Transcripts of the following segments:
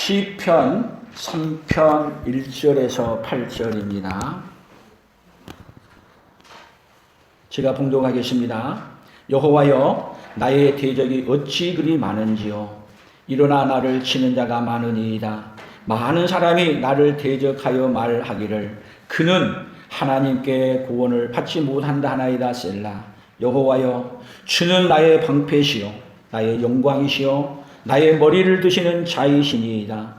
시편 3편 1절에서 8절입니다. 제가 봉독하겠습니다. 여호와여, 나의 대적이 어찌 그리 많은지요. 일어나 나를 치는 자가 많으니이다. 많은 사람이 나를 대적하여 말하기를 그는 하나님께 구원을 받지 못한다 하나이다. 셀라. 여호와여, 주는 나의 방패시요 나의 영광이시요 나의 머리를 드시는 자이시니이다.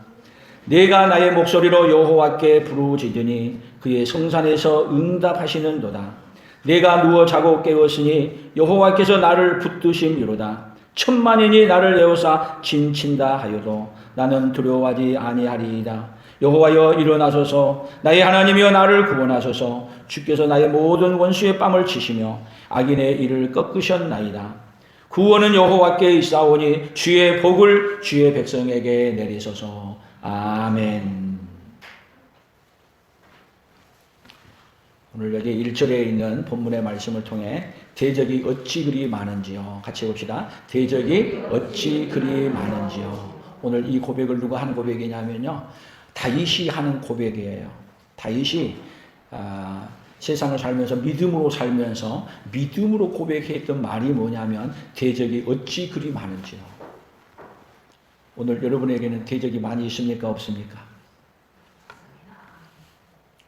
내가 나의 목소리로 여호와께 부르짖으니 그의 성산에서 응답하시는도다. 내가 누워 자고 깨었으니 여호와께서 나를 붙드심이로다. 천만인이 나를 에워싸 진친다 하여도 나는 두려워하지 아니하리이다. 여호와여, 일어나소서. 나의 하나님이여, 나를 구원하소서. 주께서 나의 모든 원수의 뺨을 치시며 악인의 일을 꺾으셨나이다. 구원은 여호와께 있사오니 주의 복을 주의 백성에게 내리소서. 아멘. 오늘 여기 1절에 있는 본문의 말씀을 통해 대적이 어찌 그리 많은지요. 같이 봅시다. 대적이 어찌 그리 많은지요. 오늘 이 고백을 누가 하는 고백이냐면요, 다윗이 하는 고백이에요. 다윗이 세상을 살면서 믿음으로 고백했던 말이 뭐냐면 대적이 어찌 그리 많은지요. 오늘 여러분에게는 대적이 많이 있습니까? 없습니까?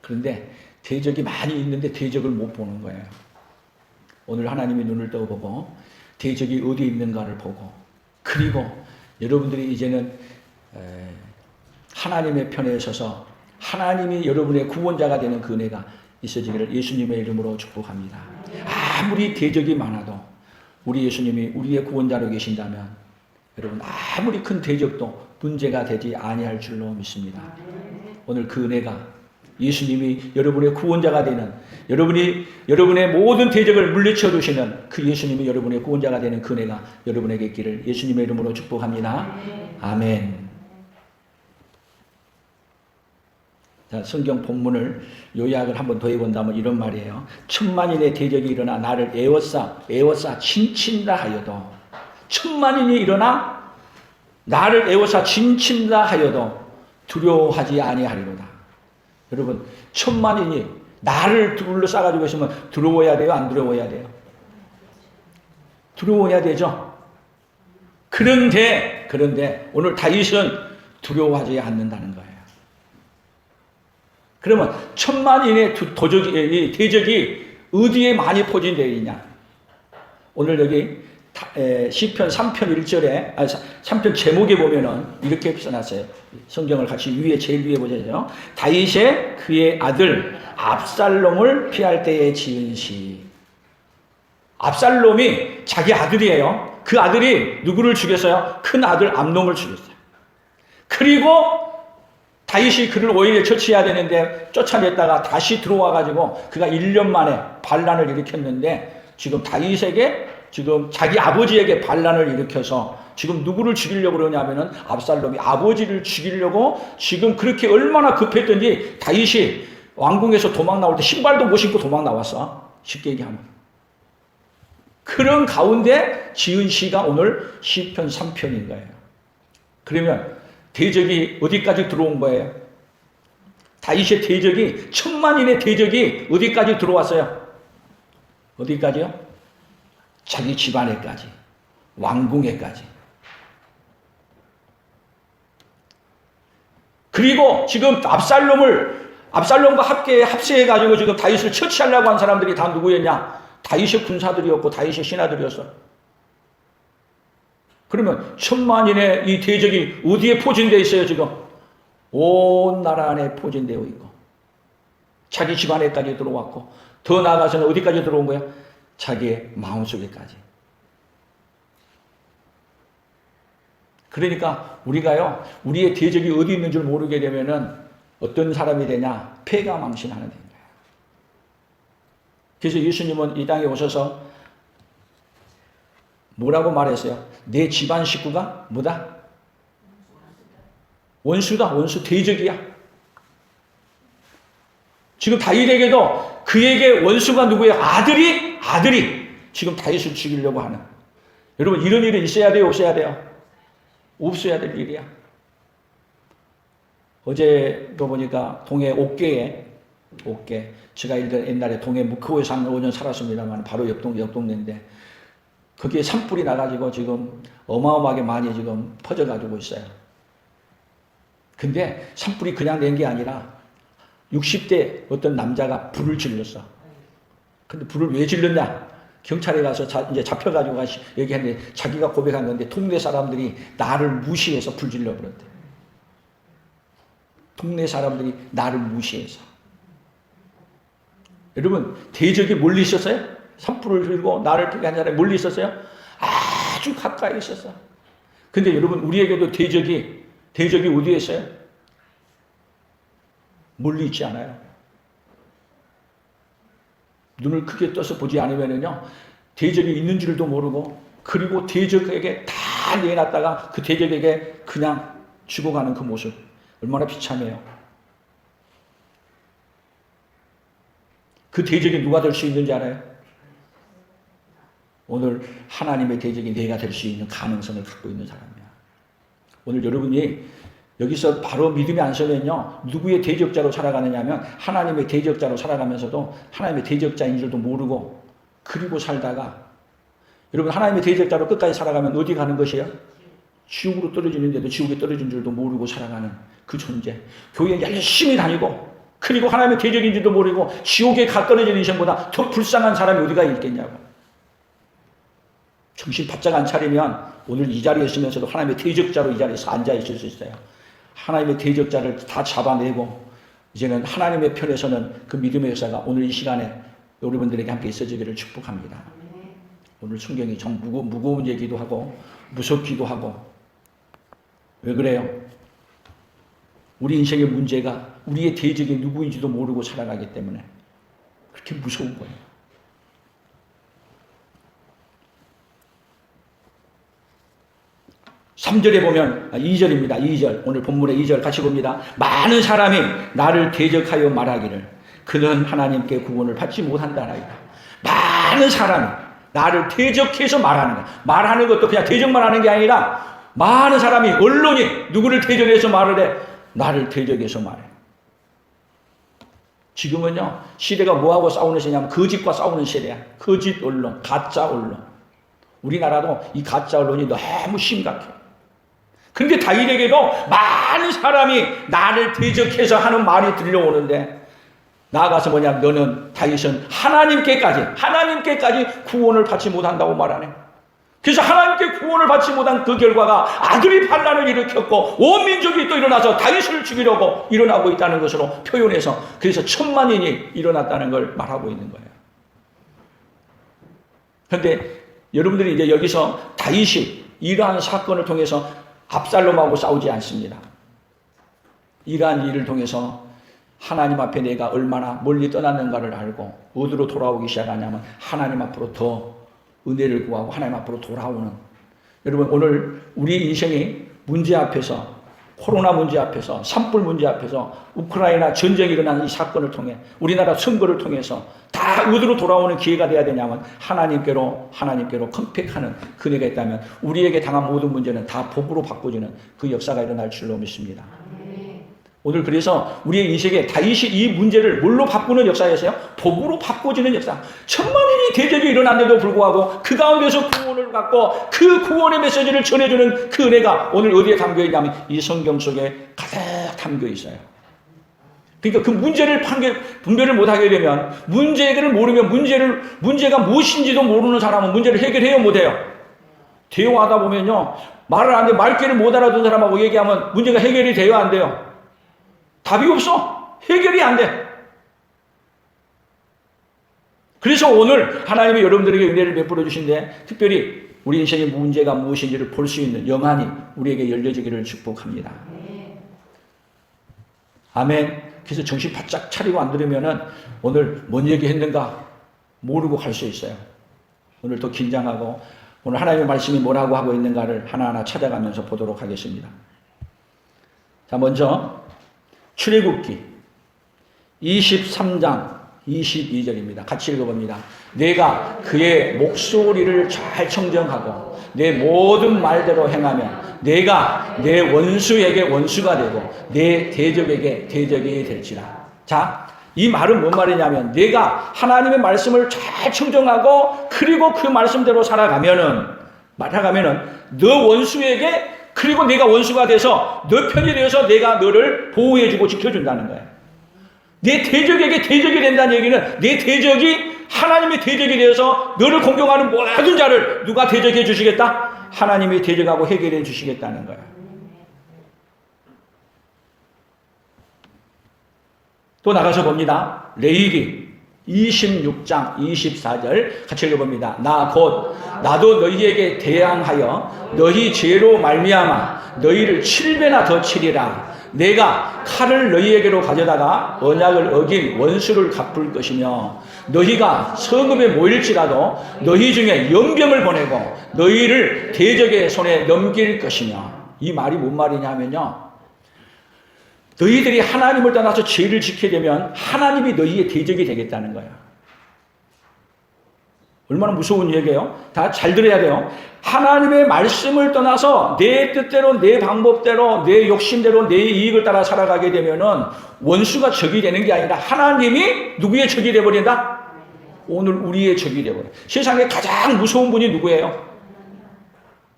그런데 대적이 많이 있는데 대적을 못 보는 거예요. 오늘 하나님이 눈을 떠보고 대적이 어디 있는가를 보고, 그리고 여러분들이 이제는 하나님의 편에 서서 하나님이 여러분의 구원자가 되는 그 은혜가 있어지기를 예수님의 이름으로 축복합니다. 아무리 대적이 많아도 우리 예수님이 우리의 구원자로 계신다면 여러분 아무리 큰 대적도 문제가 되지 아니할 줄로 믿습니다. 오늘 그 은혜가 예수님이 여러분의 구원자가 되는, 여러분의 모든 대적을 물리쳐 주시는 그 예수님이 여러분의 구원자가 되는 그 은혜가 여러분에게 있기를 예수님의 이름으로 축복합니다. 아멘. 자, 성경 본문을 요약을 한번 더 해본다면 이런 말이에요. 천만인의 대적이 일어나 나를 에워싸 진친다 하여도, 천만인이 일어나 나를 에워싸 진친다 하여도 두려워하지 아니하리로다. 여러분, 천만인이 나를 둘러싸가지고 있으면 두려워해야 돼요? 안 두려워해야 돼요? 두려워해야 되죠? 그런데 오늘 다윗은 두려워하지 않는다는 거예요. 그러면 천만인의 대적이 어디에 많이 포진되어 있냐? 오늘 여기 시편 3편 1절에 3편 제목에 보면은 이렇게 써놨어요. 성경을 같이 제일 위에 보세요. 다윗의 그의 아들 압살롬을 피할 때에 지은 시. 압살롬이 자기 아들이에요. 그 아들이 누구를 죽였어요? 큰 아들 암논을 죽였어요. 그리고 다윗이 그를 오히려 처치해야 되는데 쫓아냈다가 다시 들어와가지고 그가 1년 만에 반란을 일으켰는데, 지금 다윗에게 지금 자기 아버지에게 반란을 일으켜서 지금 누구를 죽이려고 그러냐면은 압살롬이 아버지를 죽이려고 지금 그렇게 얼마나 급했던지 다윗이 왕궁에서 도망 나올 때 신발도 못 신고 도망 나왔어. 쉽게 얘기하면. 그런 가운데 지은 시가 오늘 시편 3편인 거예요. 그러면 대적이 어디까지 들어온 거예요? 다윗의 대적이, 천만인의 대적이 어디까지 들어왔어요? 어디까지요? 자기 집안에까지, 왕궁에까지. 그리고 지금 압살롬과 함께 합세해가지고 지금 다윗을 처치하려고 한 사람들이 다 누구였냐? 다윗의 군사들이었고 다윗의 신하들이었어. 그러면 천만인의 이 대적이 어디에 포진되어 있어요? 지금 온 나라 안에 포진되어 있고 자기 집안에까지 들어왔고, 더 나아가서는 어디까지 들어온 거야? 자기의 마음속에까지. 그러니까 우리가요, 우리의 대적이 어디 있는 줄 모르게 되면은 어떤 사람이 되냐? 패가망신하는 거예요. 그래서 예수님은 이 땅에 오셔서 뭐라고 말했어요? 내 집안 식구가 뭐다? 원수다. 원수, 대적이야. 지금 다윗에게도 그에게 원수가 누구예요? 아들이 지금 다윗을 죽이려고 하는. 여러분, 이런 일은 있어야 돼요? 없어야 돼요? 없어야 될 일이야. 어제도 보니까 동해 옥계에, 제가 옛날에 동해 묵호에서 한 5년 살았습니다만 바로 옆 동네인데 거기에 산불이 나가지고 지금 어마어마하게 많이 지금 퍼져가지고 있어요. 근데 산불이 그냥 낸 게 아니라 60대 어떤 남자가 불을 질렀어. 근데 불을 왜 질렀냐? 경찰에 가서 이제 잡혀가지고 얘기했는데 자기가 고백한 건데 동네 사람들이 나를 무시해서 불 질러버렸대. 동네 사람들이 나를 무시해서. 여러분, 대적이 멀리 있었어요? 산불을 들고 나를 피한 사람이 멀리 있었어요? 아주 가까이 있었어. 근데 여러분, 우리에게도 대적이 어디에 있어요? 멀리 있지 않아요. 눈을 크게 떠서 보지 않으면요, 대적이 있는 줄도 모르고, 그리고 대적에게 다 내놨다가 그 대적에게 그냥 죽어가는 그 모습. 얼마나 비참해요. 그 대적이 누가 될 수 있는지 알아요? 오늘 하나님의 대적이 내가 될 수 있는 가능성을 갖고 있는 사람이야. 오늘 여러분이 여기서 바로 믿음이 안 서면요, 누구의 대적자로 살아가느냐 하면 하나님의 대적자로 살아가면서도 하나님의 대적자인 줄도 모르고 그리고 살다가, 여러분 하나님의 대적자로 끝까지 살아가면 어디 가는 것이에요? 지옥으로 떨어지는데도 지옥에 떨어진 줄도 모르고 살아가는 그 존재. 교회에 열심히 다니고 그리고 하나님의 대적인지도 모르고 지옥에 가 떨어지는 인생보다 더 불쌍한 사람이 어디가 있겠냐고. 정신 바짝 안 차리면 오늘 이 자리에 있으면서도 하나님의 대적자로 이 자리에서 앉아 있을 수 있어요. 하나님의 대적자를 다 잡아내고 이제는 하나님의 편에서는 그 믿음의 역사가 오늘 이 시간에 여러분들에게 함께 있어지기를 축복합니다. 오늘 성경이 참 무거운 얘기도 하고 무섭기도 하고. 왜 그래요? 우리 인생의 문제가 우리의 대적이 누구인지도 모르고 살아가기 때문에 그렇게 무서운 거예요. (3절에) 보면 2절입니다. 2절, 오늘 본문의 2절 같이 봅니다. 많은 사람이 나를 대적하여 말하기를 그는 하나님께 구원을 받지 못한다나이다. 많은 사람이 나를 대적해서 말하는 거야. 말하는 것도 그냥 대적만 하는 게 아니라 많은 사람이, 언론이 누구를 대적해서 말을 해? 나를 대적해서 말해. 지금은요, 시대가 뭐하고 싸우는 시대냐면 거짓과 싸우는 시대야. 거짓 언론, 가짜 언론. 우리나라도 이 가짜 언론이 너무 심각해. 그런데 다윗에게도 많은 사람이 나를 대적해서 하는 말이 들려오는데, 나아가서 뭐냐, 너는, 다윗은 하나님께까지 구원을 받지 못한다고 말하네. 그래서 하나님께 구원을 받지 못한 그 결과가 아들이 반란을 일으켰고 온 민족이 또 일어나서 다윗을 죽이려고 일어나고 있다는 것으로 표현해서, 그래서 1000만인이 일어났다는 걸 말하고 있는 거예요. 그런데 여러분들이 이제 여기서 다윗이 이러한 사건을 통해서 압살롬하고 싸우지 않습니다. 이러한 일을 통해서 하나님 앞에 내가 얼마나 멀리 떠났는가를 알고 어디로 돌아오기 시작하냐면 하나님 앞으로 더 은혜를 구하고 하나님 앞으로 돌아오는. 여러분, 오늘 우리 인생이 문제 앞에서, 코로나 문제 앞에서, 산불 문제 앞에서, 우크라이나 전쟁이 일어나는 이 사건을 통해, 우리나라 선거를 통해서 다 어디로 돌아오는 기회가 돼야 되냐면 하나님께로 컴팩하는 그네가 있다면 우리에게 당한 모든 문제는 다 복으로 바꿔주는 그 역사가 일어날 줄로 믿습니다. 오늘 그래서 우리의 인생에 다윗이 이 문제를 뭘로 바꾸는 역사였어요? 복으로 바꿔지는 역사. 1000만인이 대적이 일어났는데도 불구하고 그 가운데서 구원을 갖고 그 구원의 메시지를 전해주는 그 은혜가 오늘 어디에 담겨 있냐면 이 성경 속에 가득 담겨 있어요. 그러니까 그 문제를 분별을 못하게 되면, 문제를 모르면 문제가 무엇인지도 모르는 사람은 문제를 해결해요, 못해요? 대화하다 보면요, 말을 안 돼, 말귀를 못 알아듣는 사람하고 얘기하면 문제가 해결이 돼요, 안 돼요? 답이 없어. 해결이 안 돼. 그래서 오늘 하나님이 여러분들에게 은혜를 베풀어 주신데, 특별히 우리 인생의 문제가 무엇인지를 볼 수 있는 영안이 우리에게 열려지기를 축복합니다. 아멘. 그래서 정신 바짝 차리고 안 들으면은 오늘 뭔 얘기 했는가 모르고 갈 수 있어요. 오늘 또 긴장하고 오늘 하나님의 말씀이 뭐라고 하고 있는가를 하나하나 찾아가면서 보도록 하겠습니다. 자, 먼저 출애굽기 23장 22절입니다. 같이 읽어봅니다. 내가 그의 목소리를 잘 청정하고 내 모든 말대로 행하면 내가 내 원수에게 원수가 되고 내 대적에게 대적이 될지라. 자, 이 말은 뭔 말이냐면 내가 하나님의 말씀을 잘 청정하고 그리고 그 말씀대로 살아가면은 너 원수에게 그리고 내가 원수가 돼서 너 편이 되어서 내가 너를 보호해주고 지켜준다는 거예요. 내 대적에게 대적이 된다는 얘기는 내 대적이 하나님의 대적이 되어서 너를 공경하는 모든 자를 누가 대적해 주시겠다? 하나님이 대적하고 해결해 주시겠다는 거예요. 또 나가서 봅니다. 레위기 26장 24절 같이 읽어봅니다. 나도 너희에게 대항하여 너희 죄로 말미암아 너희를 7배나 더 치리라. 내가 칼을 너희에게로 가져다가 언약을 어긴 원수를 갚을 것이며 너희가 성읍에 모일지라도 너희 중에 연병을 보내고 너희를 대적의 손에 넘길 것이며. 이 말이 뭔 말이냐면요, 너희들이 하나님을 떠나서 죄를 지키게 되면 하나님이 너희의 대적이 되겠다는 거야. 얼마나 무서운 얘기예요? 다 잘 들어야 돼요. 하나님의 말씀을 떠나서 내 뜻대로, 내 방법대로, 내 욕심대로, 내 이익을 따라 살아가게 되면은 원수가 적이 되는 게 아니라 하나님이 누구의 적이 되어버린다? 오늘 우리의 적이 되어버려. 세상에 가장 무서운 분이 누구예요?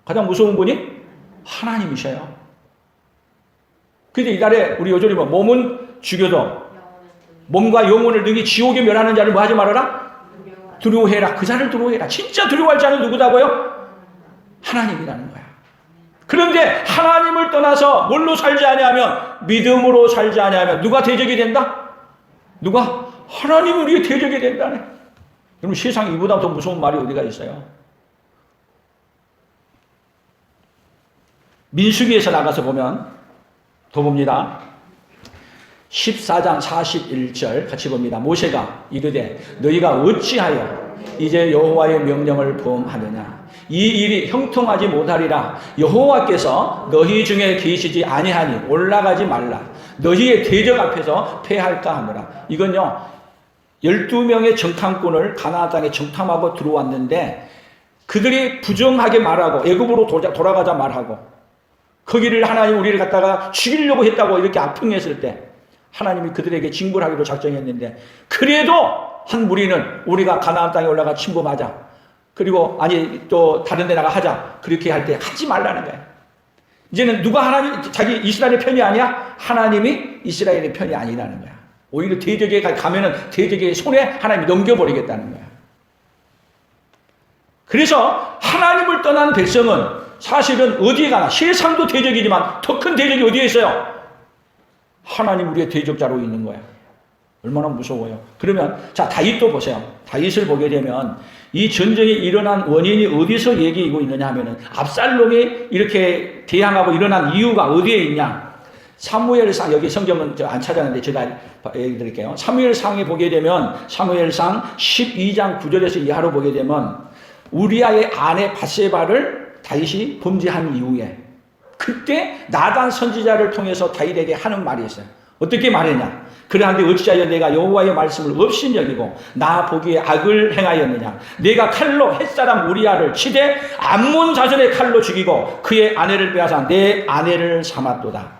가장 무서운 분이 하나님이셔요. 근데 이달에 우리 요절이 몸은 죽여도 몸과 영혼을 능히 지옥에 멸하는 자를 뭐 하지 말아라? 두려워해라. 그 자를 두려워해라. 진짜 두려워할 자는 누구다고요? 하나님이라는 거야. 그런데 하나님을 떠나서 뭘로 살지 아니하면, 믿음으로 살지 아니하면 누가 대적이 된다? 누가? 하나님이 우리의 대적이 된다네. 여러분, 세상에 이보다 더 무서운 말이 어디가 있어요? 민수기에서 나가서 보면 더 봅니다. 14장 41절 같이 봅니다. 모세가 이르되 너희가 어찌하여 이제 여호와의 명령을 범하느냐? 이 일이 형통하지 못하리라. 여호와께서 너희 중에 계시지 아니하니 올라가지 말라. 너희의 대적 앞에서 패할까 하노라. 이건요, 12명의 정탐꾼을 가나안 땅에 정탐하고 들어왔는데 그들이 부정하게 말하고 애굽으로 돌아가자 말하고 거기를 하나님 우리를 갖다가 죽이려고 했다고 이렇게 악평했을 때 하나님이 그들에게 징벌하기로 작정했는데, 그래도 한 무리는 우리가 가나안 땅에 올라가 침범하자, 그리고 아니 또 다른 데 나가 하자, 그렇게 할 때 하지 말라는 거예요. 이제는 누가 하나님, 자기 이스라엘의 편이 아니야? 하나님이 이스라엘의 편이 아니라는 거야. 오히려 대적에 가면은 대적의 손에 하나님이 넘겨버리겠다는 거야. 그래서 하나님을 떠난 백성은 사실은 어디에 가나, 세상도 대적이지만 더 큰 대적이 어디에 있어요? 하나님 우리의 대적자로 있는 거야. 얼마나 무서워요. 그러면 자, 다윗도 보세요. 다윗을 보게 되면 이 전쟁이 일어난 원인이 어디서 얘기하고 있느냐 하면은 압살롬이 이렇게 대항하고 일어난 이유가 어디에 있냐? 사무엘상, 여기 성경은 안 찾았는데 제가 얘기 드릴게요. 사무엘상에 보게 되면 사무엘상 12장 9절에서 이하로 보게 되면 우리아의 아내 밧세바를 다윗이 범죄한 이후에 그때 나단 선지자를 통해서 다윗에게 하는 말이 있어요. 어떻게 말했냐? 그러한데 어찌하여 내가 여호와의 말씀을 없인 여기고 나 보기에 악을 행하였느냐? 내가 칼로 햇사람 우리아를 치되 암몬 자손의 칼로 죽이고 그의 아내를 빼앗아 내 아내를 삼았도다.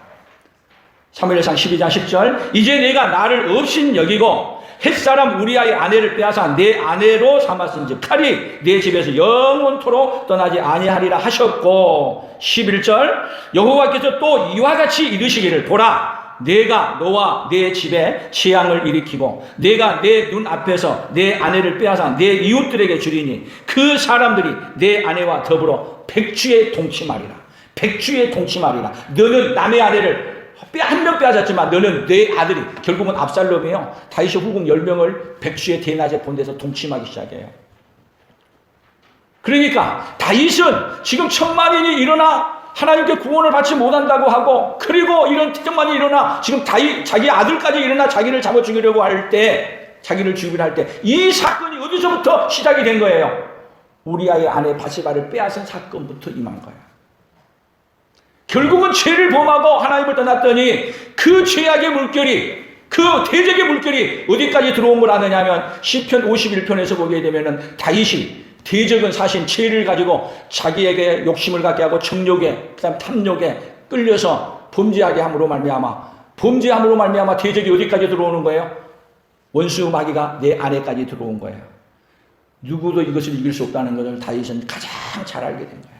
사무엘상 12장 10절 이제 내가 나를 없인 여기고 햇사람 우리아의 아내를 빼앗아 내 아내로 삼았은즉 칼이 내 집에서 영원토록 떠나지 아니하리라 하셨고, 11절 여호와께서 또 이와 같이 이르시기를 보라 내가 너와 내 집에 재앙을 일으키고 내가 내 눈 앞에서 내 아내를 빼앗아 내 이웃들에게 주리니 그 사람들이 내 아내와 더불어 백주에 동침하리라. 백주에 동침하리라. 너는 남의 아내를 한 명 빼앗았지만 너는 내 아들이, 결국은 압살롬이요, 다윗의 후궁 10명을 백주의 대낮에 본데서 동침하기 시작해요. 그러니까 다윗은 지금 천만인이 일어나 하나님께 구원을 받지 못한다고 하고, 그리고 이런 천만인이 일어나 지금 다윗 자기 아들까지 일어나 자기를 잡아 죽이려고 할 때, 자기를 죽이려 할 때 이 사건이 어디서부터 시작이 된 거예요? 우리아의 아내 밧세바를 빼앗은 사건부터 임한 거예요. 결국은 죄를 범하고 하나님을 떠났더니 그 죄악의 물결이 그 대적의 물결이 어디까지 들어온 걸 아느냐 하면 시편 51편에서 보게 되면은 다윗이 대적은 사실 죄를 가지고 자기에게 욕심을 갖게 하고 정욕에 그다음 탐욕에 끌려서 범죄하게 함으로 말미암아 대적이 어디까지 들어오는 거예요? 원수 마귀가 내 안에까지 들어온 거예요. 누구도 이것을 이길 수 없다는 것을 다윗은 가장 잘 알게 된 거예요.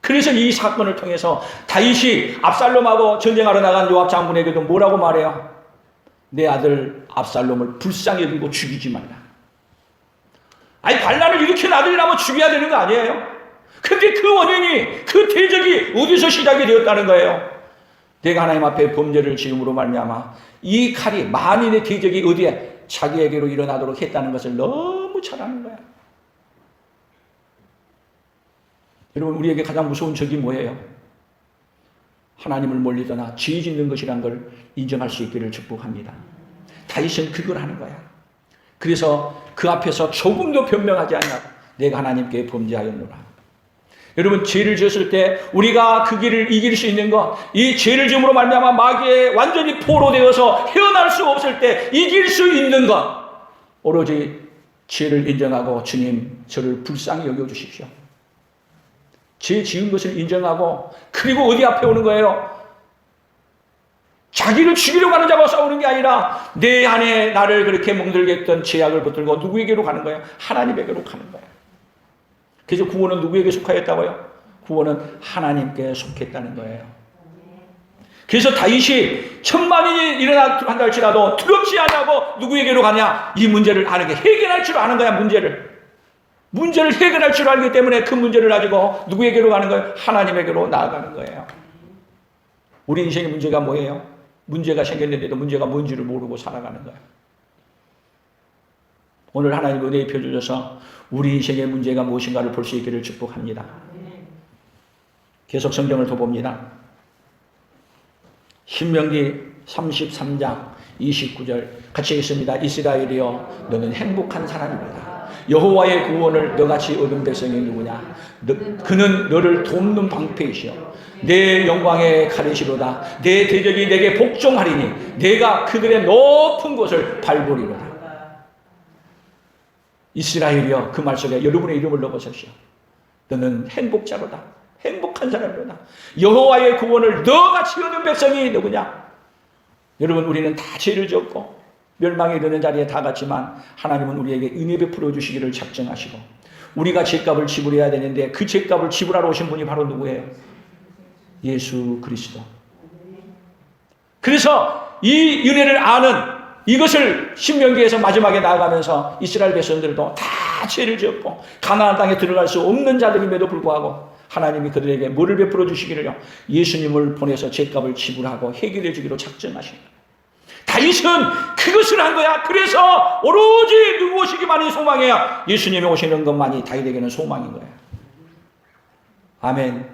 그래서 이 사건을 통해서 다윗이 압살롬하고 전쟁하러 나간 요압 장군에게도 뭐라고 말해요? 내 아들 압살롬을 불쌍히 여기고 죽이지 말라. 아니 반란을 일으킨 아들이라면 죽여야 되는 거 아니에요? 근데 그 원인이 그 대적이 어디서 시작이 되었다는 거예요? 내가 하나님 앞에 범죄를 지음으로 말미암아 이 칼이 만인의 대적이 어디에 자기에게로 일어나도록 했다는 것을 너무 잘 아는 거야. 여러분 우리에게 가장 무서운 적이 뭐예요? 하나님을 멀리 떠나 죄 짓는 것이란 걸 인정할 수 있기를 축복합니다. 다윗은 그걸 하는 거야. 그래서 그 앞에서 조금도 변명하지 않냐고 내가 하나님께 범죄하였노라. 여러분 죄를 지었을 때 우리가 그 길을 이길 수 있는 것, 이 죄를 지음으로 말미암아 마귀에 완전히 포로되어서 헤어날 수 없을 때 이길 수 있는 것, 오로지 죄를 인정하고 주님 저를 불쌍히 여겨주십시오. 죄 지은 것을 인정하고 그리고 어디 앞에 오는 거예요? 자기를 죽이려고 하는 자와 싸우는 게 아니라 내 안에 나를 그렇게 멍들게 했던 죄악을 붙들고 누구에게로 가는 거예요? 하나님에게로 가는 거예요. 그래서 구원은 누구에게 속하였다고요? 구원은 하나님께 속했다는 거예요. 그래서 다윗이 천만인이 일어난다 할지라도 두렵지 않고 누구에게로 가냐? 이 문제를 아는 게 해결할 줄 아는 거야. 문제를 해결할 줄 알기 때문에 그 문제를 가지고 누구에게로 가는 거예요? 하나님에게로 나아가는 거예요. 우리 인생의 문제가 뭐예요? 문제가 생겼는데도 문제가 뭔지를 모르고 살아가는 거예요. 오늘 하나님 은혜에 펴주셔서 우리 인생의 문제가 무엇인가를 볼 수 있기를 축복합니다. 계속 성경을 더 봅니다. 신명기 33장 29절 같이 읽습니다. 이스라엘이여 너는 행복한 사람이로다. 여호와의 구원을 너같이 얻은 백성이 누구냐? 그는 너를 돕는 방패이시여 내 영광의 칼이시로다. 내 대적이 내게 복종하리니 내가 그들의 높은 곳을 밟으리로다. 이스라엘이여 그 말 속에 여러분의 이름을 넣어보십시오. 너는 행복자로다. 행복한 사람이로다. 여호와의 구원을 너같이 얻은 백성이 누구냐? 여러분 우리는 다 죄를 지었고 멸망에 이르는 자리에 다 갔지만 하나님은 우리에게 은혜 베풀어 주시기를 작정하시고 우리가 죄값을 지불해야 되는데 그 죄값을 지불하러 오신 분이 바로 누구예요? 예수 그리스도. 그래서 이 은혜를 아는 이것을 신명기에서 마지막에 나아가면서 이스라엘 백성들도 다 죄를 지었고 가나안 땅에 들어갈 수 없는 자들임에도 불구하고 하나님이 그들에게 뭐를 베풀어 주시기를요? 예수님을 보내서 죄값을 지불하고 해결해 주기로 작정하신 거예요. 다윗은 그것을 한 거야. 그래서 오로지 누구 오시기만이 소망이야. 예수님이 오시는 것만이 다윗에게는 소망인 거야. 아멘.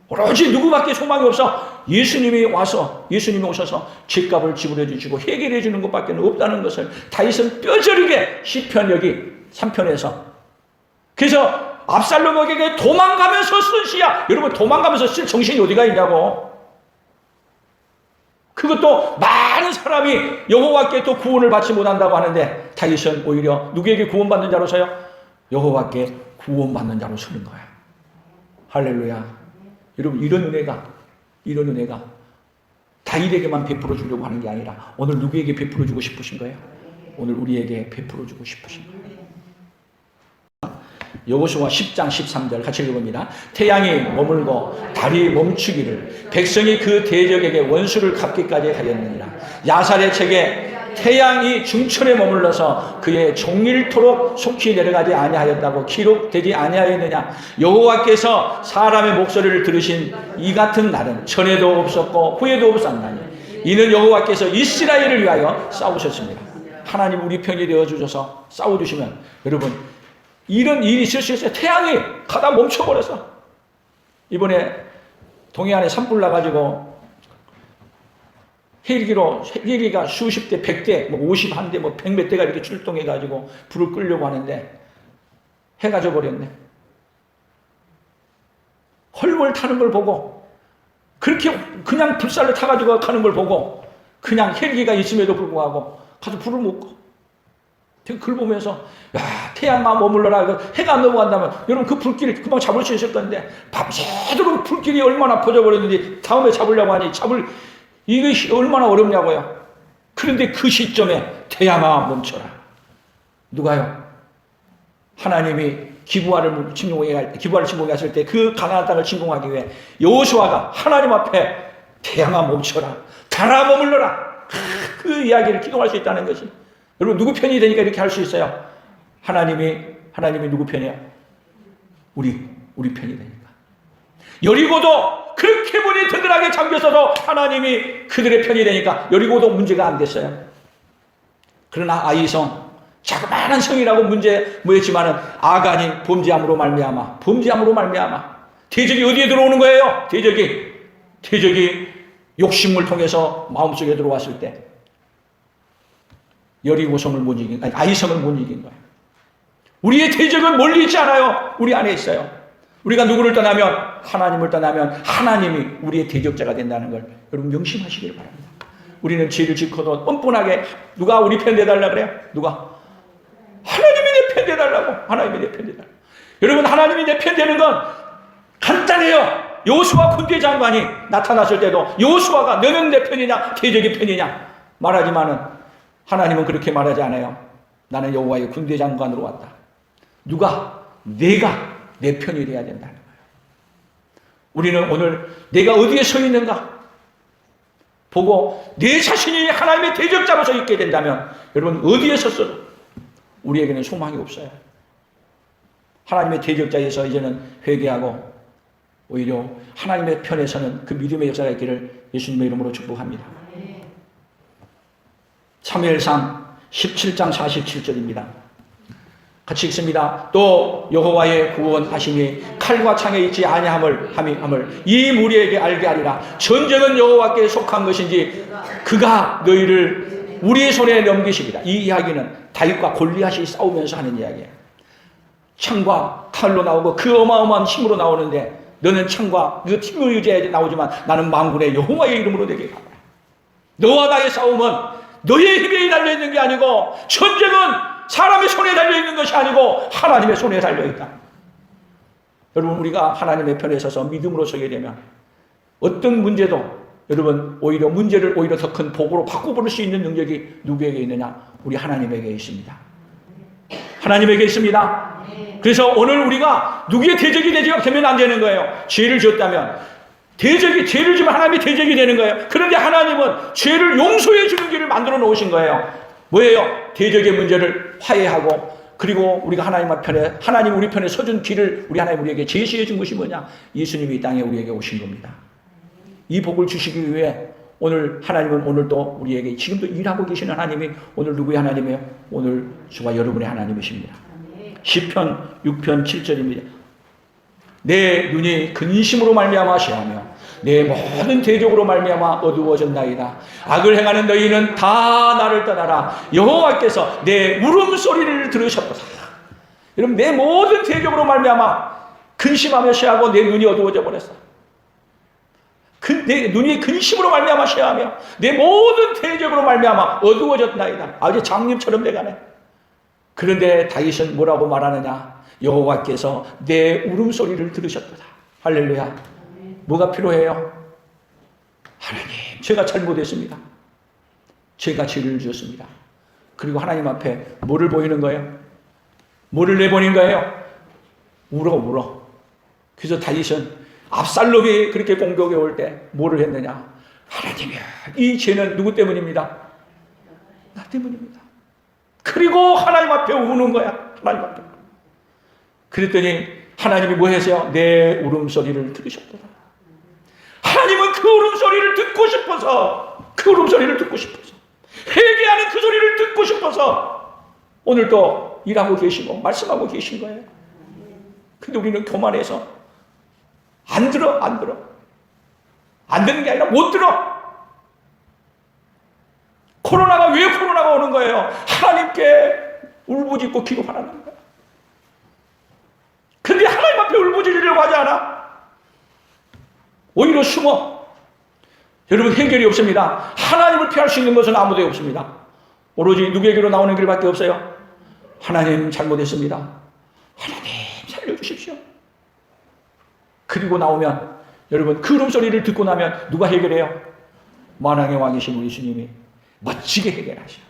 오로지 누구밖에 소망이 없어. 예수님이 오셔서 죄값을 지불해 주시고 해결해 주는 것밖에 없다는 것을 다윗은 뼈저리게 시편 여기 3편에서 그래서 압살롬에게 도망가면서 쓴 시야. 여러분 도망가면서 쓸 정신이 어디가 있냐고. 그것도 많은 사람이 여호와께 또 구원을 받지 못한다고 하는데 다윗은 오히려 누구에게 구원받는 자로서요? 여호와께 구원받는 자로 서는 거야. 할렐루야. 여러분 이런 은혜가 다윗에게만 베풀어 주려고 하는 게 아니라 오늘 누구에게 베풀어 주고 싶으신 거예요? 오늘 우리에게 베풀어 주고 싶으신 거예요. 여호수아 10장 13절 같이 읽어봅니다. 태양이 머물고 달이 멈추기를 백성이 그 대적에게 원수를 갚기까지 하였느니라. 야살의 책에 태양이 중천에 머물러서 그의 종일토록 속히 내려가지 아니하였다고 기록되지 아니하였느냐. 여호와께서 사람의 목소리를 들으신 이 같은 날은 전에도 없었고 후에도 없었나니 이는 여호와께서 이스라엘을 위하여 싸우셨습니다. 하나님 우리 편이 되어주셔서 싸워주시면 여러분 이런 일이 있을 수 있어요. 태양이 가다 멈춰버려서 이번에 동해안에 산불 나가지고 헬기가 수십 대, 100대, 51대, 100몇 대가 이렇게 출동해가지고 불을 끌려고 하는데 해가 져버렸네. 헐벌 타는 걸 보고 그렇게 그냥 불살로 타가지고 가는 걸 보고 그냥 헬기가 있음에도 불구하고 가서 불을 못 꺼. 그걸 보면서 야, 태양만 머물러라. 해가 안 넘어간다면 여러분 그 불길을 금방 잡을 수 있을 건데 밤새도록 불길이 얼마나 퍼져버렸는지 다음에 잡으려고 하니 이것이 얼마나 어렵냐고요. 그런데 그 시점에 태양아 멈춰라. 누가요? 하나님이 기부하를 침공해 갔을 때 그 가나안 땅을 침공하기 위해 여호수아가 하나님 앞에 태양아 멈춰라. 달아 머물러라. 그 이야기를 기도할 수 있다는 것이. 여러분 누구 편이 되니까 이렇게 할 수 있어요? 하나님이 누구 편이에요? 우리 편이 되니까. 여리고도 그렇게 문이 든든하게 잠겼어도 하나님이 그들의 편이 되니까 여리고도 문제가 안 됐어요. 그러나 아이성, 자그마한 성이라고 뭐였지만은 아간이 범죄함으로 말미암아 대적이 어디에 들어오는 거예요? 대적이 욕심을 통해서 마음속에 들어왔을 때 여리고성을 못 이긴, 아이성을 못 이긴 거예요. 우리의 대적은 멀리 있지 않아요. 우리 안에 있어요. 우리가 누구를 떠나면, 하나님을 떠나면 하나님이 우리의 대적자가 된다는 걸 여러분 명심하시길 바랍니다. 우리는 죄를 짓고도 뻔뻔하게 누가 우리 편 되달라 그래요? 누가? 하나님이 내 편 되달라고. 하나님이 내 편 되달라고. 여러분 하나님이 내 편 되는 건 간단해요. 여호수아 군대 장관이 나타났을 때도 여호수아가 너는 내 편이냐 대적의 편이냐 말하지만은 하나님은 그렇게 말하지 않아요. 나는 여호와의 군대 장관으로 왔다. 내가 내 편이 돼야 된다는 거예요. 우리는 오늘 내가 어디에 서 있는가 보고 내 자신이 하나님의 대적자로서 있게 된다면 여러분 어디에 섰어도 우리에게는 소망이 없어요. 하나님의 대적자에서 이제는 회개하고 오히려 하나님의 편에 서는 그 믿음의 역사가 있기를 예수님의 이름으로 축복합니다. 사무엘상 17장 47절입니다. 같이 읽습니다. 또 여호와의 구원하심이 칼과 창에 있지 아니함을 이 무리에게 알게 하리라. 전쟁은 여호와께 속한 것인지 그가 너희를 우리의 손에 넘기시리라. 이 이야기는 다윗과 골리앗이 싸우면서 하는 이야기예요. 창과 칼로 나오고 그 어마어마한 힘으로 나오는데 너는 창과 그 힘을 의지해 나오지만 나는 만군의 여호와의 이름으로 내게 가라. 너와 나의 싸움은 너의 힘에 달려있는 게 아니고 전쟁은 사람의 손에 달려있는 것이 아니고 하나님의 손에 달려있다. 여러분 우리가 하나님의 편에 서서 믿음으로 서게 되면 어떤 문제도 여러분 문제를 오히려 더 큰 복으로 바꿔버릴 수 있는 능력이 누구에게 있느냐? 우리 하나님에게 있습니다. 하나님에게 있습니다. 그래서 오늘 우리가 누구의 대적이 되면 안 되는 거예요. 죄를 지었다면 죄를 지면 하나님이 대적이 되는 거예요. 그런데 하나님은 죄를 용서해 주는 길을 만들어 놓으신 거예요. 뭐예요? 대적의 문제를 화해하고 그리고 우리가 하나님 우리 편에 서준 길을 하나님 우리에게 제시해 준 것이 뭐냐? 예수님이 이 땅에 우리에게 오신 겁니다. 이 복을 주시기 위해 오늘 하나님은 오늘도 우리에게 지금도 일하고 계시는 하나님이 오늘 누구의 하나님이에요? 오늘 저와 여러분의 하나님이십니다. 시편 6편 7절입니다. 내 눈이 근심으로 말미암아 시하며 내 모든 대적으로 말미암아 어두워졌나이다. 악을 행하는 너희는 다 나를 떠나라. 여호와께서 내 울음소리를 들으셨도다. 여러분 내 모든 대적으로 말미암아 근심하며 시하고 내 눈이 어두워져 버렸어. 내 눈이 근심으로 말미암아 시하며 내 모든 대적으로 말미암아 어두워졌나이다. 아주 장님처럼 돼가네. 그런데 다윗은 뭐라고 말하느냐? 여호와께서 내 울음소리를 들으셨도다. 할렐루야. 뭐가 필요해요? 하나님, 제가 잘못했습니다. 제가 죄를 지었습니다. 그리고 하나님 앞에 뭐를 보이는 거예요? 뭐를 내보낸 거예요? 울어. 그래서 다윗은 압살롬이 그렇게 공격해 올 때 뭐를 했느냐? 하나님이야, 이 죄는 누구 때문입니다? 나 때문입니다. 그리고 하나님 앞에 우는 거야. 하나님 앞에. 그랬더니 하나님이 뭐 하세요? 내 울음소리를 들으셨더라. 하나님은 그 울음소리를 듣고 싶어서 회개하는 그 소리를 듣고 싶어서 오늘도 일하고 계시고 말씀하고 계신 거예요. 근데 우리는 교만해서 안 들어. 안 듣는 게 아니라 못 들어. 왜 코로나가 오는 거예요? 하나님께 울부짖고 기도하라는 거예요. 근데 하나님 앞에 울부짖으려고 하지 않아. 오히려 숨어. 여러분, 해결이 없습니다. 하나님을 피할 수 있는 것은 아무도 없습니다. 오로지 누구에게로 나오는 길밖에 없어요. 하나님 잘못했습니다. 하나님 살려주십시오. 그리고 나오면 여러분, 그 울음소리를 듣고 나면 누가 해결해요? 만왕의 왕이신 우리 주님이 멋지게 해결하셔.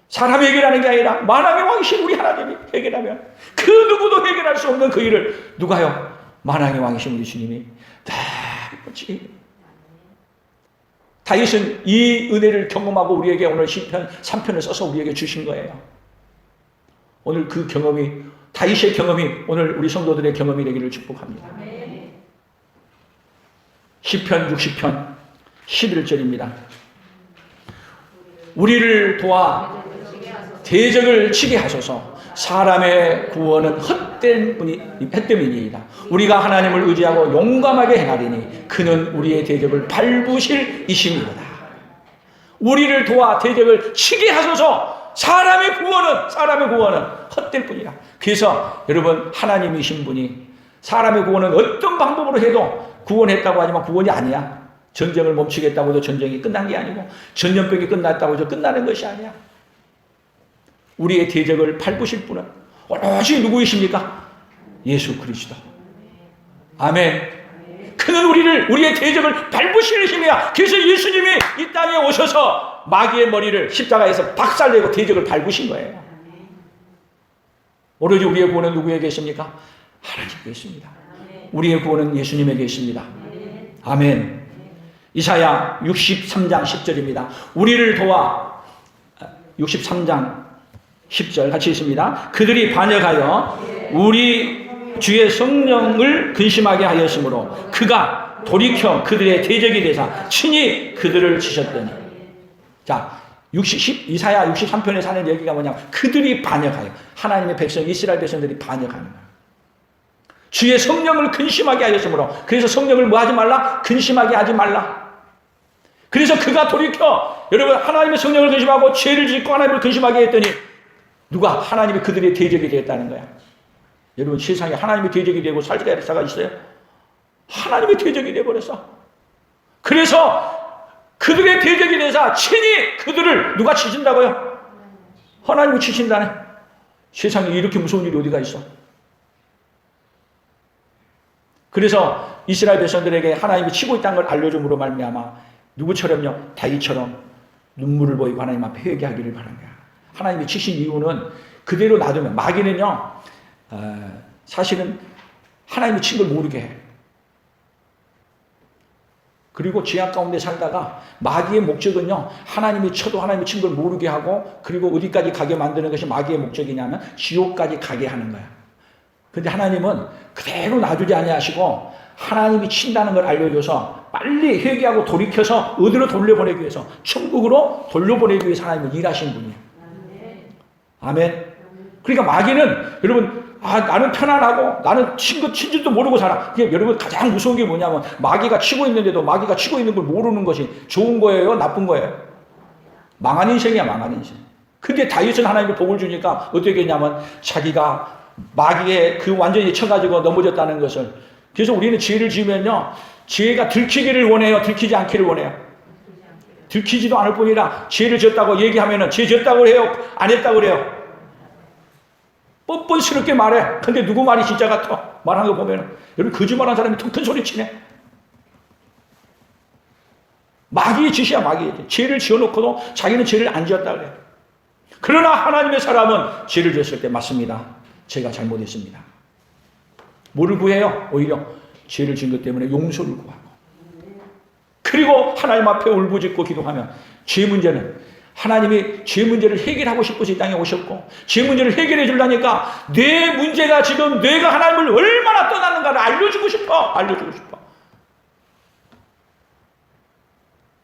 사람이 해결하는 게 아니라 만왕의 왕이신 우리 하나님이 해결하면 그 누구도 해결할 수 없는 그 일을 누가요? 만왕의 왕이신 우리 주님이 다 멋지게 해결해요. 다윗은 이 은혜를 경험하고 우리에게 오늘 시편 3편을 써서 우리에게 주신 거예요. 오늘 그 경험이, 다윗의 경험이 오늘 우리 성도들의 경험이 되기를 축복합니다. 시편 60편 11절입니다. 우리를 도와 대적을 치게 하소서. 사람의 구원은 헛됨이니이다. 우리가 하나님을 의지하고 용감하게 행하리니 그는 우리의 대적을 밟으실 이심이로다. 우리를 도와 대적을 치게 하소서. 사람의 구원은 헛될 뿐이라. 그래서 여러분, 하나님이신 분이 사람의 구원은 어떤 방법으로 해도 구원했다고 하지만 구원이 아니야. 전쟁을 멈추겠다고 해도 전쟁이 끝난 게 아니고, 전염병이 끝났다고 해도 끝나는 것이 아니야. 우리의 대적을 밟으실 분은 오로지 누구이십니까? 예수 그리스도. 아멘. 그는 우리의 대적을 밟으시는 힘이야. 그래서 예수님이 이 땅에 오셔서 마귀의 머리를 십자가에서 박살내고 대적을 밟으신 거예요. 오로지 우리의 구원은 누구에게 있습니까? 하나님께 있습니다. 우리의 구원은 예수님에게 있습니다. 아멘. 이사야 63장 10절입니다. 우리를 도와, 63장 10절 같이 있습니다. 그들이 반역하여 우리 주의 성령을 근심하게 하였으므로 그가 돌이켜 그들의 대적이 되사 친히 그들을 치셨더니. 자, 이사야 63편에 사는 얘기가 뭐냐면 그들이 반역하여, 하나님의 백성 이스라엘 백성들이 반역하는 거예요. 주의 성령을 근심하게 하였으므로. 그래서 성령을 뭐 하지 말라? 근심하게 하지 말라. 그래서 그가 돌이켜, 여러분, 하나님의 성령을 근심하고 죄를 짓고 하나님을 근심하게 했더니 누가? 하나님이 그들의 대적이 되었다는 거야. 여러분, 세상에 하나님의 대적이 되고 살기가 있어요? 하나님의 대적이 되어버렸어. 그래서 그들의 대적이 돼서 친히 그들을 누가 치신다고요? 하나님이 치신다네. 세상에 이렇게 무서운 일이 어디가 있어? 그래서 이스라엘 백성들에게 하나님이 치고 있다는 걸 알려줌으로 말미암아 누구처럼요? 다윗처럼 눈물을 보이고 하나님 앞에 회개하기를 바란 거야. 하나님이 치신 이유는 그대로 놔두면, 마귀는요, 사실은 하나님이 친 걸 모르게 해. 그리고 죄악 가운데 살다가 마귀의 목적은요, 하나님이 쳐도 하나님이 친 걸 모르게 하고, 그리고 어디까지 가게 만드는 것이 마귀의 목적이냐면 지옥까지 가게 하는 거야. 근데 하나님은 그대로 놔두지 아니하시고 하나님이 친다는 걸 알려줘서 빨리 회개하고 돌이켜서 어디로 돌려보내기 위해서, 천국으로 돌려보내기 위해서 하나님은 일하신 분이에요. 아멘. 그러니까 마귀는, 여러분, 나는 편안하고 나는 친 줄도 모르고 살아. 이게 여러분 가장 무서운 게 뭐냐면, 마귀가 치고 있는데도 마귀가 치고 있는 걸 모르는 것이 좋은 거예요? 나쁜 거예요? 망한 인생이야, 망한 인생. 근데 다윗은 하나님이 복을 주니까 어떻게 했냐면, 자기가 마귀에 완전히 쳐가지고 넘어졌다는 것을. 그래서 우리는 죄를 지으면요, 죄가 들키기를 원해요? 들키지 않기를 원해요? 들키지도 않을 뿐이라 죄를 졌다고 얘기하면은 죄 졌다고 해요? 안 했다고 그래요? 뻔뻔스럽게 말해. 근데 누구 말이 진짜 같아? 말하는 거 보면은. 여러분, 거짓말한 사람이 더 큰 소리 치네. 마귀의 짓이야, 마귀의 짓. 죄를 지어놓고도 자기는 죄를 안 지었다 그래. 그러나 하나님의 사람은 죄를 지었을 때, 맞습니다, 제가 잘못했습니다. 뭐를 구해요? 오히려 죄를 지은 것 때문에 용서를 구하고, 그리고 하나님 앞에 울부짖고 기도하면, 죄 문제는 하나님이 죄 문제를 해결하고 싶어서 이 땅에 오셨고, 죄 문제를 해결해 주려니까 내 문제가 지금 내가 하나님을 얼마나 떠났는가를 알려주고 싶어.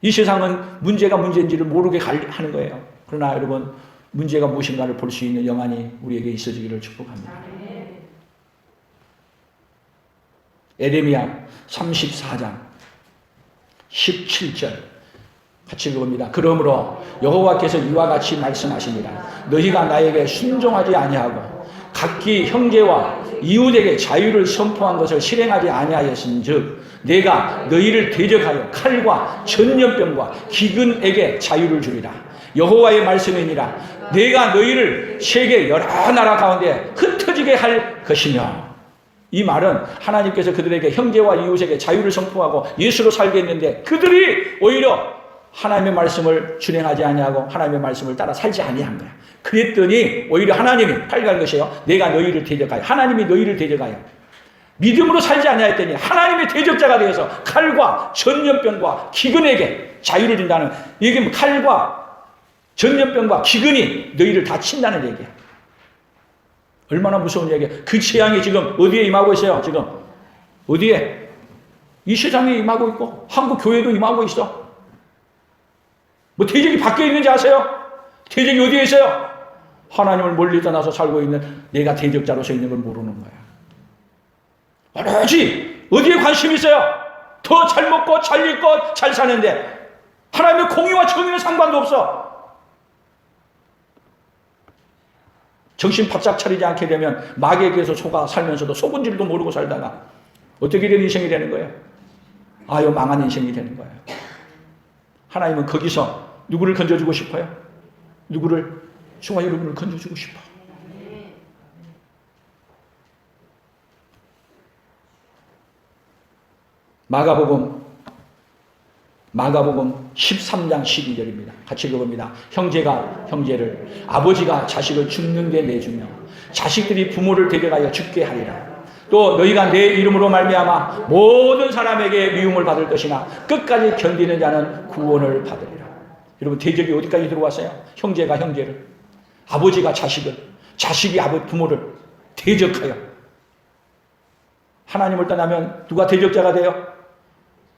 이 세상은 문제가 문제인지를 모르게 하는 거예요. 그러나 여러분, 문제가 무엇인가를 볼 수 있는 영안이 우리에게 있어지기를 축복합니다. 에레미야 34장 17절 같이 읽어봅니다. 그러므로 여호와께서 이와 같이 말씀하시니라. 너희가 나에게 순종하지 아니하고 각기 형제와 이웃에게 자유를 선포한 것을 실행하지 아니하였은즉 내가 너희를 대적하여 칼과 전염병과 기근에게 자유를 주리라. 여호와의 말씀이니라. 내가 너희를 세계 여러 나라 가운데 흩어지게 할 것이며. 이 말은 하나님께서 그들에게 형제와 이웃에게 자유를 선포하고 예수로 살게 했는데 그들이 오히려 하나님의 말씀을 준행하지 아니하고 하나님의 말씀을 따라 살지 아니한 거야. 그랬더니 오히려 하나님이 8갈 것이요 내가 너희를 대적하여, 하나님이 너희를 대적하여 믿음으로 살지 아니하였더니 하나님의 대적자가 되어서 칼과 전염병과 기근에게 자유를 준다는, 이게 뭐 칼과 전염병과 기근이 너희를 다 친다는 얘기야. 얼마나 무서운 얘기야. 그 재앙이 지금 어디에 임하고 있어요? 지금 어디에? 이 세상에 임하고 있고 한국 교회도 임하고 있어. 뭐 대적이 밖에 있는지 아세요? 대적이 어디에 있어요? 하나님을 멀리 떠나서 살고 있는 내가 대적자로서 있는 걸 모르는 거야. 오로지 어디에 관심이 있어요? 더 잘 먹고 잘 입고 잘 사는데 하나님의 공의와 정의는 상관도 없어. 정신 바짝 차리지 않게 되면 마귀에게서 속아 살면서도 속은 줄도 모르고 살다가 어떻게 된 인생이 되는 거예요? 아유, 망한 인생이 되는 거예요. 하나님은 거기서 누구를 건져주고 싶어요? 누구를? 저와 여러분을 건져주고 싶어. 마가복음 13장 12절입니다. 같이 읽어봅니다. 형제가 형제를, 아버지가 자식을 죽는 데 내주며 자식들이 부모를 대적하여 죽게 하리라. 또 너희가 내 이름으로 말미암아 모든 사람에게 미움을 받을 것이나 끝까지 견디는 자는 구원을 받으리라. 여러분, 대적이 어디까지 들어왔어요? 형제가 형제를, 아버지가 자식을, 자식이 부모를 대적하여. 하나님을 떠나면 누가 대적자가 돼요?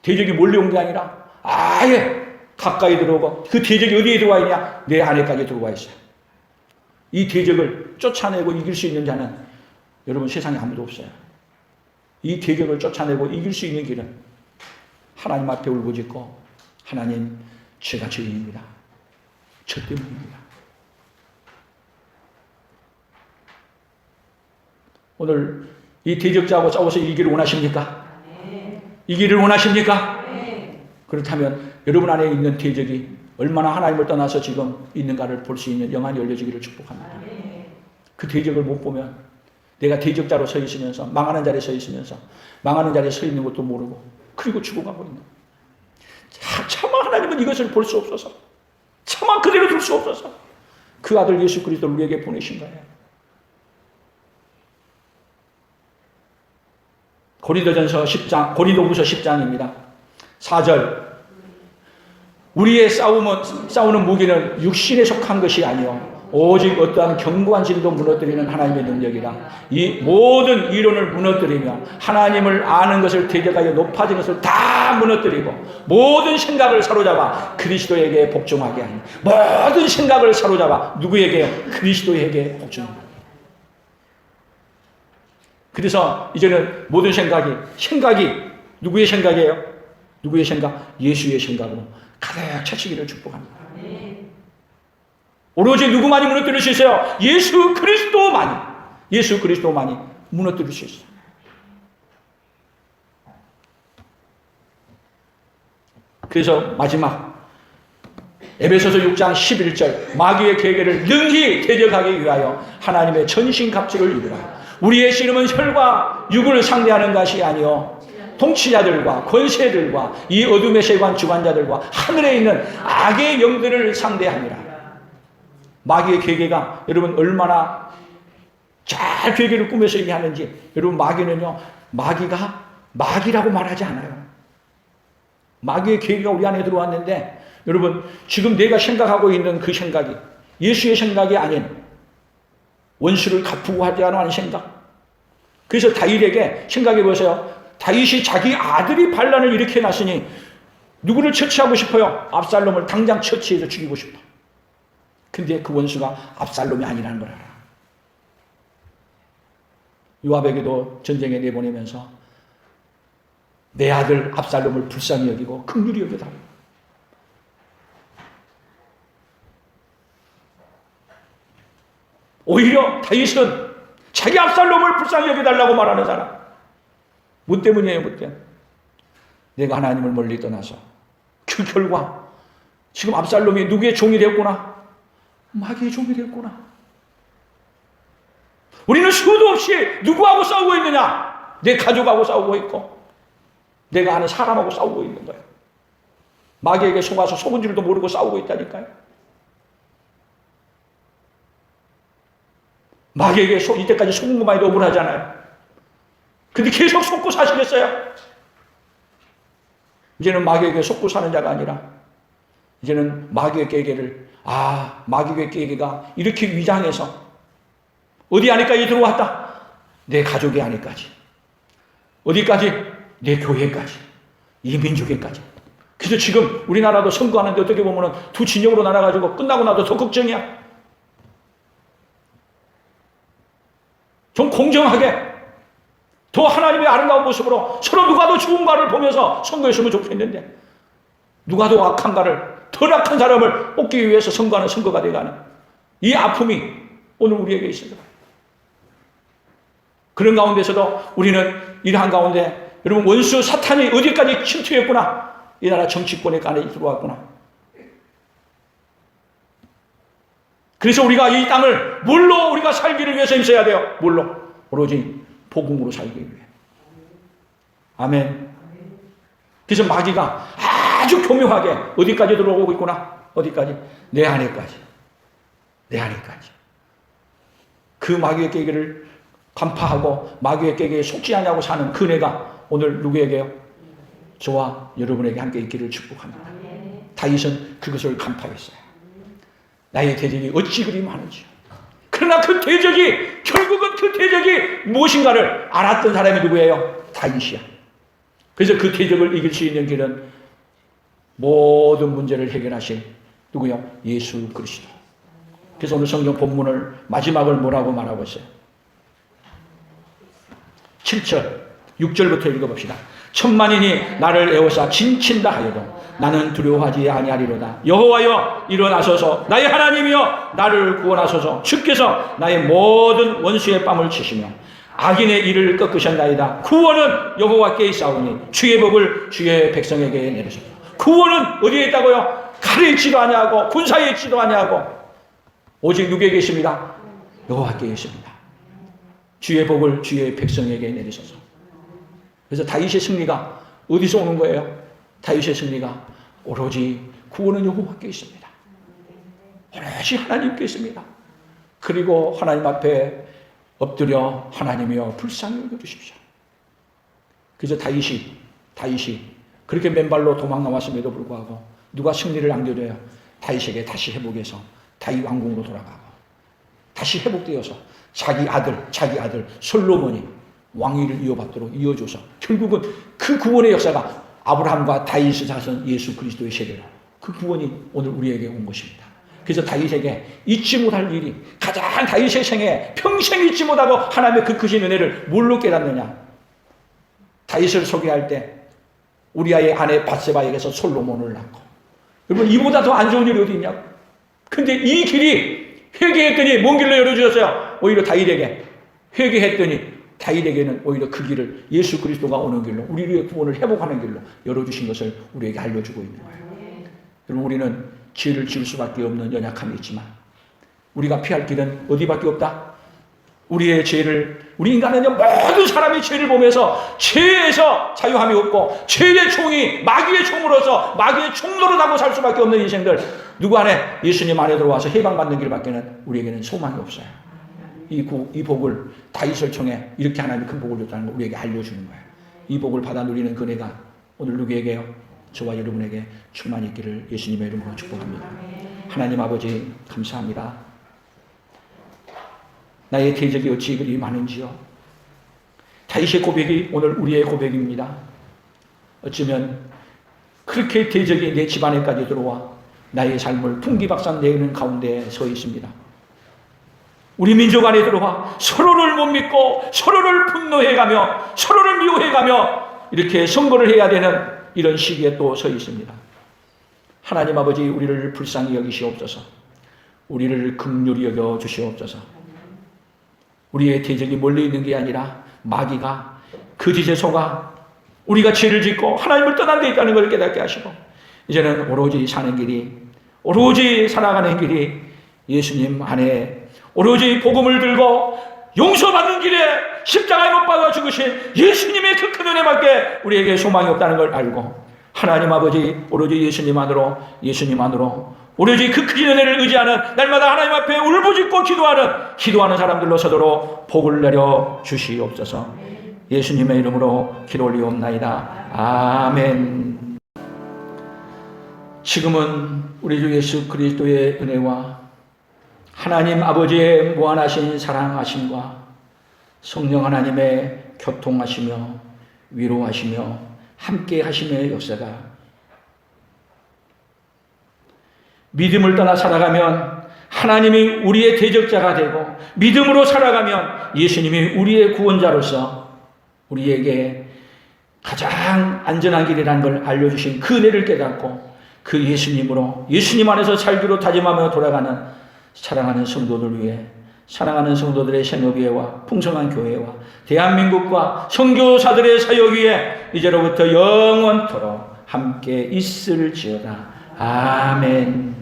대적이 몰려온 게 아니라 아예 가까이 들어오고, 그 대적이 어디에 들어와 있냐? 내 안에까지 들어와 있어요. 이 대적을 쫓아내고 이길 수 있는 자는 여러분 세상에 아무도 없어요. 이 대적을 쫓아내고 이길 수 있는 길은 하나님 앞에 울부짖고, 하나님, 제가 죄인입니다. 저 때문입니다. 오늘 이 대적자하고 싸워서 이기를 원하십니까? 이기를 원하십니까? 그렇다면 여러분 안에 있는 대적이 얼마나 하나님을 떠나서 지금 있는가를 볼 수 있는 영안이 열려지기를 축복합니다. 그 대적을 못 보면 내가 대적자로 서 있으면서, 망하는 자리에 서 있으면서, 망하는 자리에 서 있는 것도 모르고, 그리고 죽어가고 있는. 차마 하나님은 이것을 볼 수 없어서, 차마 그대로 둘 수 없어서 그 아들 예수 그리스도를 우리에게 보내신 거예요. 고린도후서 10장입니다. 4절. 우리의 싸우는 무기는 육신에 속한 것이 아니요 오직 어떠한 견고한 진도 무너뜨리는 하나님의 능력이라. 이 모든 이론을 무너뜨리며 하나님을 아는 것을 대적하여 높아진 것을 다 무너뜨리고 모든 생각을 사로잡아 그리스도에게 복종하게 하니. 모든 생각을 사로잡아 누구에게? 그리스도에게 복종하니. 그래서 이제는 모든 생각이 누구의 생각이에요? 누구의 생각? 예수의 생각으로 가득 차시기를 축복합니다. 오로지 누구만이 무너뜨릴 수 있어요? 예수 그리스도만이 무너뜨릴 수 있어요. 그래서 마지막 에베소서 6장 11절, 마귀의 계계를 능히 대적하기 위하여 하나님의 전신갑주를 입으라. 우리의 씨름은 혈과 육을 상대하는 것이 아니요 통치자들과 권세들과 이 어둠의 세관 주관자들과 하늘에 있는 악의 영들을 상대합니다. 마귀의 계계가 여러분 얼마나 잘 계계를 꾸며서 얘기하는지. 여러분, 마귀는요, 마귀라고 말하지 않아요. 마귀의 계계가 우리 안에 들어왔는데, 여러분, 지금 내가 생각하고 있는 그 생각이 예수의 생각이 아닌 원수를 갚고 하지 않은 생각. 그래서 다윗에게 생각해 보세요. 다윗이 자기 아들이 반란을 일으켜 놨으니 누구를 처치하고 싶어요? 압살롬을 당장 처치해서 죽이고 싶어. 근데 그 원수가 압살롬이 아니라는 걸 알아. 요압에게도 전쟁에 내보내면서 내 아들 압살롬을 불쌍히 여기고 긍휼히 여겨달라. 오히려 다윗은 자기 압살롬을 불쌍히 여겨달라고 말하는 사람. 뭐 때문이에요? 뭐 때문에? 내가 하나님을 멀리 떠나서 그 결과 지금 압살롬이 누구의 종이 되었구나? 마귀의 종이 되었구나. 우리는 수도 없이 누구하고 싸우고 있느냐? 내 가족하고 싸우고 있고 내가 아는 사람하고 싸우고 있는 거예요. 마귀에게 속아서 속은 줄도 모르고 싸우고 있다니까요. 마귀에게 이때까지 속은 것만 해도 억울하잖아요. 근데 계속 속고 사시겠어요? 이제는 마귀에게 속고 사는 자가 아니라 이제는 마귀의 깨개를 마귀의 깨개가 이렇게 위장해서 어디 안에까지 들어왔다. 내 가족의 안에까지. 어디까지? 내 교회까지. 이 민족에까지. 그래서 지금 우리나라도 선거하는데 어떻게 보면 두 진영으로 나눠가지고 끝나고 나도 더 걱정이야. 좀 공정하게 더 하나님의 아름다운 모습으로 서로 누가 더 좋은가를 보면서 선거했으면 좋겠는데 누가 더 악한가를 덜 악한 사람을 뽑기 위해서 선거하는 선거가 돼가는 이 아픔이 오늘 우리에게 있습니다. 그런 가운데서도 우리는 이러한 가운데 여러분 원수 사탄이 어디까지 침투했구나. 이 나라 정치권에 안에 들어왔구나. 그래서 우리가 이 땅을 뭘로 우리가 살기를 위해서 힘써야 돼요? 뭘로? 오로지 복음으로 살기 위해. 아멘. 그래서 마귀가 아주 교묘하게 어디까지 들어오고 있구나. 어디까지? 내 안에까지. 내 안에까지. 그 마귀의 깨기를 간파하고 마귀의 깨기에 속지 않냐고 사는 그네가 오늘 누구에게요? 저와 여러분에게 함께 있기를 축복합니다. 다윗은 그것을 간파했어요. 나의 대적이 어찌 그리 많은지. 그러나 그 대적이 결국은 그 대적이 무엇인가를 알았던 사람이 누구예요? 다윗이야. 그래서 그 대적을 이길 수 있는 길은 모든 문제를 해결하신 누구요? 예수 그리스도. 그래서 오늘 성경 본문을 마지막을 뭐라고 말하고 있어요? 7절 6절부터 읽어봅시다. 천만인이 나를 에워싸 진친다 하여도 나는 두려워하지 아니하리로다. 여호와여 일어나소서. 나의 하나님이여 나를 구원하소서. 주께서 나의 모든 원수의 뺨을 치시며 악인의 일을 꺾으셨나이다. 구원은 여호와께 있사오니 주의 복을 주의 백성에게 내리소서. 구원은 어디에 있다고요? 칼에 있지도 아니하고 군사에 있지도 아니하고 오직 누구에게 있습니다? 여호와께 있습니다. 주의 복을 주의 백성에게 내리소서. 그래서 다윗의 승리가 어디서 오는 거예요? 다윗의 승리가 오로지 구원은 여호와께 있습니다. 오로지 하나님께 있습니다. 그리고 하나님 앞에 엎드려 하나님이여 불쌍히 여겨주십시오. 그래서 다윗이 그렇게 맨발로 도망 나왔음에도 불구하고 누가 승리를 안겨줘요? 다윗에게 다시 회복해서 다윗 왕궁으로 돌아가고 다시 회복되어서 자기 아들 솔로몬이 왕위를 이어받도록 이어줘서 결국은 그 구원의 역사가 아브라함과 다윗의 자손 예수 그리스도의 세대로 그 구원이 오늘 우리에게 온 것입니다. 그래서 다윗에게 잊지 못할 일이 가장 다윗의 생에 평생 잊지 못하고 하나님의 그 크신 은혜를 뭘로 깨닫느냐? 다윗을 소개할 때 우리아의 아내 밧세바에게서 솔로몬을 낳고 여러분 이보다 더 안 좋은 일이 어디 있냐고. 근데 이 길이 회개했더니 뭔 길로 열어주셨어요? 오히려 다윗에게 회개했더니 다윗에게는 오히려 그 길을 예수 그리스도가 오는 길로 우리의 구원을 회복하는 길로 열어주신 것을 우리에게 알려주고 있는 거예요. 여러분 우리는 죄를 지을 수밖에 없는 연약함이 있지만 우리가 피할 길은 어디밖에 없다? 우리의 죄를 우리 인간은 모든 사람이 죄를 보면서 죄에서 자유함이 없고 죄의 종이 마귀의 종으로서 마귀의 종노릇하고 살 수밖에 없는 인생들 누구 안에 예수님 안에 들어와서 해방받는 길밖에는 우리에게는 소망이 없어요. 이 복을 다윗을 통해 이렇게 하나님이 큰 복을 줬다는 걸 우리에게 알려주는 거예요. 이 복을 받아 누리는 그네가 오늘 누구에게요? 저와 여러분에게 충만히 있기를 예수님의 이름으로 축복합니다. 하나님 아버지 감사합니다. 나의 대적이 어찌 그리 많은지요. 다윗의 고백이 오늘 우리의 고백입니다. 어쩌면 그렇게 대적이 내 집안에까지 들어와 나의 삶을 풍기박산 내는 가운데 서 있습니다. 우리 민족 안에 들어와 서로를 못 믿고 서로를 분노해가며 서로를 미워해가며 이렇게 선거를 해야 되는 이런 시기에 또 서 있습니다. 하나님 아버지 우리를 불쌍히 여기시옵소서. 우리를 긍휼히 여겨 주시옵소서. 우리의 대적이 멀리 있는 게 아니라 마귀가 거짓에 속아 우리가 죄를 짓고 하나님을 떠난 데 있다는 걸 깨닫게 하시고 이제는 오로지 사는 길이, 오로지 살아가는 길이 예수님 안에, 오로지 복음을 들고 용서받는 길에 십자가에 못 박아 죽으신 예수님의 그 큰 은혜밖에 우리에게 소망이 없다는 걸 알고 하나님 아버지 오로지 예수님 안으로 오로지 그 큰 은혜를 의지하는 날마다 하나님 앞에 울부짖고 기도하는 사람들로 서도록 복을 내려 주시옵소서. 예수님의 이름으로 기도 올리옵나이다. 아멘. 지금은 우리 주 예수 그리스도의 은혜와 하나님 아버지의 무한하신 사랑하심과 성령 하나님의 교통하시며 위로하시며 함께 하심의 역사가 믿음을 떠나 살아가면 하나님이 우리의 대적자가 되고 믿음으로 살아가면 예수님이 우리의 구원자로서 우리에게 가장 안전한 길이라는 걸 알려주신 그 은혜를 깨닫고 그 예수님으로 예수님 안에서 살기로 다짐하며 돌아가는 사랑하는 성도들 위해 사랑하는 성도들의 생업위에와 풍성한 교회와 대한민국과 선교사들의 사역 위에 이제로부터 영원토록 함께 있을지어다. 아멘.